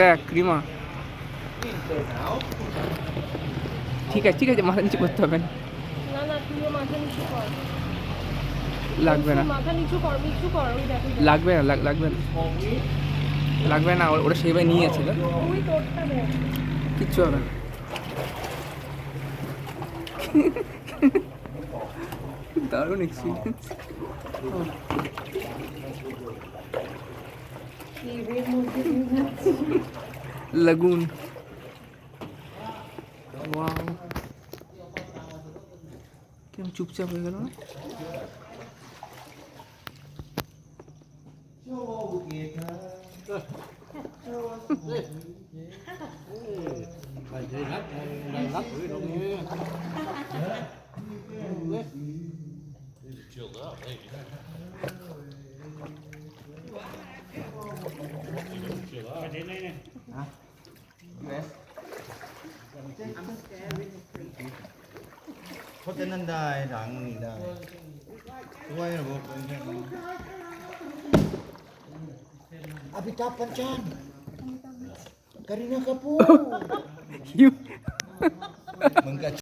দেখ রিমা, ঠিক আছে ঠিক আছে, মাথা নিচু করতে হবে না। না না তুইও মাথা নিচু কর। লাগবে না, মাথা নিচু কর, নিচু কর, ওই দেখো লাগবে না, লাগবে না, লাগবে না, ওরা সেইভাবে নিয়ে গেছিল। ওই তোরটা দেখ। কিচ্ছু হবে না। দারুণ এক্সপিরিয়েন্স। লাগুন, ওয়াও, কেমন চুপচাপ হয়ে গেল না? Có tên anh đài đặng gì đài quay là một Amitabh Bachchan Kareena Kapoor You. Mengkac